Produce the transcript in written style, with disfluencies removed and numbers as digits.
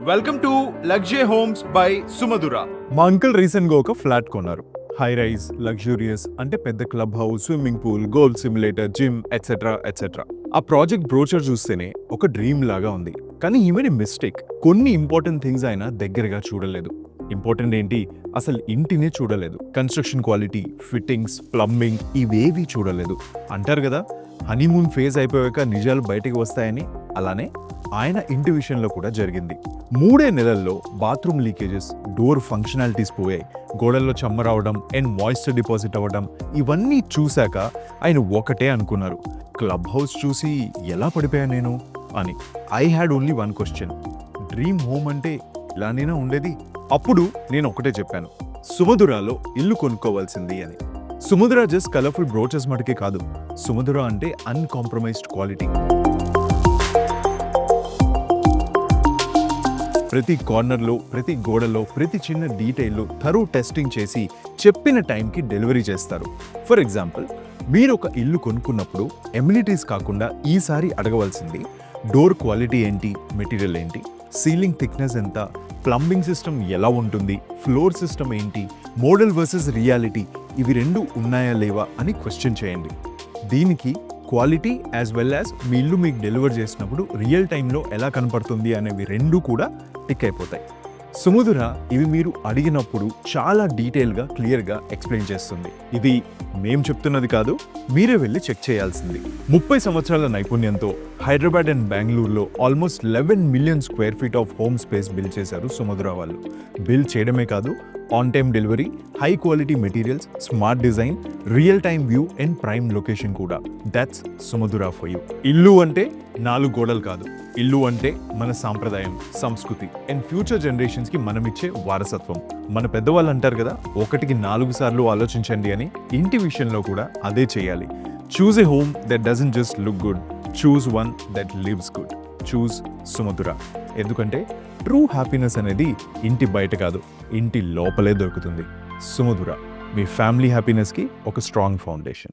Welcome to luxury homes by సుమధుర. మా uncle రీసెంట్గా ఒక ఫ్లాట్ కొన్నారు. హై రైజ్, లగ్జూరియస్, అంటే పెద్ద club house, swimming pool, golf simulator, gym etcetera etcetera. ఆ ప్రాజెక్ట్ బ్రోచర్ చూస్తేనే ఒక డ్రీమ్ లాగా ఉంది. కానీ ఈ మేడ్ మిస్టేక్. కొన్ని ఇంపార్టెంట్ థింగ్స్ అయినా దగ్గరగా చూడలేదు. ఇంపార్టెంట్ ఏంటి, అసలు ఇంటినే చూడలేదు. కన్స్ట్రక్షన్ క్వాలిటీ, ఫిట్టింగ్స్, ప్లంబింగ్ ఇవేవి చూడలేదు. అంటారు కదా, హనీమూన్ ఫేజ్ అయిపోయాక నిజాలు బయటికి వస్తాయని. అలానే ఆయన ఇంటి విషయంలో కూడా జరిగింది. 3 నెలల్లో బాత్రూమ్ లీకేజెస్, డోర్ ఫంక్షనాలిటీస్ పోయాయి, గోడల్లో చెమ్మ రావడం అండ్ మాయిశ్చర్ డిపాజిట్ అవ్వడం. ఇవన్నీ చూశాక ఆయన ఒకటే అనుకున్నారు, క్లబ్ హౌస్ చూసి ఎలా పడిపోయా నేను అని. I had only one question, dream home అంటే ఇలానేనా ఉండేది? అప్పుడు నేను ఒకటే చెప్పాను, సుమధురాలో ఇల్లు కొనుక్కోవాల్సింది అని. సుమధుర జస్ట్ కలర్ఫుల్ బ్రోచర్స్ మటుకే కాదు, సుమధుర అంటే అన్కాంప్రమైజ్డ్ క్వాలిటీ. ప్రతి కార్నర్లో, ప్రతి గోడలో, ప్రతి చిన్న డీటెయిల్లో థరో టెస్టింగ్ చేసి చెప్పిన టైంకి డెలివరీ చేస్తారు. ఫర్ ఎగ్జాంపుల్, మీరు ఒక ఇల్లు కొనుక్కున్నప్పుడు ఎమ్యూనిటీస్ కాకుండా ఈసారి అడగవలసింది, డోర్ క్వాలిటీ ఏంటి, మెటీరియల్ ఏంటి, సీలింగ్ థిక్నెస్ ఎంత, ప్లంబింగ్ సిస్టమ్ ఎలా ఉంటుంది, ఫ్లోర్ సిస్టమ్ ఏంటి, మోడల్ వర్సెస్ రియాలిటీ ఇవి 2 ఉన్నాయా లేవా అని క్వశ్చన్ చేయండి. దీనికి క్వాలిటీ యాజ్ వెల్ యాజ్ మీ ఇల్లు మీకు డెలివర్ చేసినప్పుడు రియల్ టైంలో ఎలా కనపడుతుంది అనేవి 2 కూడా టిక్ అయిపోతాయి. సుమధుర ఇవి మీరు అడిగినప్పుడు చాలా డీటెయిల్గా, క్లియర్గా ఎక్స్ప్లెయిన్ చేస్తుంది. ఇది మేం చెప్తున్నది కాదు, మీరే వెళ్ళి చెక్ చేయాల్సింది. 30 సంవత్సరాల నైపుణ్యంతో హైదరాబాద్ అండ్ బెంగళూరులో almost 11 million square feet of home space bill చేశారు సుమధుర వాళ్ళు. బిల్ చేయడమే కాదు, on time delivery, high quality materials, smart design, real time view and prime location కూడా. దట్స్ సుమధుర ఫర్ యూ. ఇల్లు అంటే 4 గోడలు కాదు, ఇల్లు అంటే మన సాంప్రదాయం, సంస్కృతి అండ్ ఫ్యూచర్ జనరేషన్స్కి మనమిచ్చే వారసత్వం. మన పెద్దవాళ్ళు అంటారు కదా, 1కి 4 సార్లు ఆలోచించండి అని. ఇంటి విషయంలో కూడా అదే చేయాలి. Choose a home that doesn't just look good, choose one that lives good. Choose సుమధుర. ఎందుకంటే ట్రూ హ్యాపీనెస్ అనేది ఇంటి బయట కాదు, ఇంటి లోపలే దొరుకుతుంది. సుమధుర, మీ ఫ్యామిలీ హ్యాపీనెస్కి ఒక స్ట్రాంగ్ ఫౌండేషన్.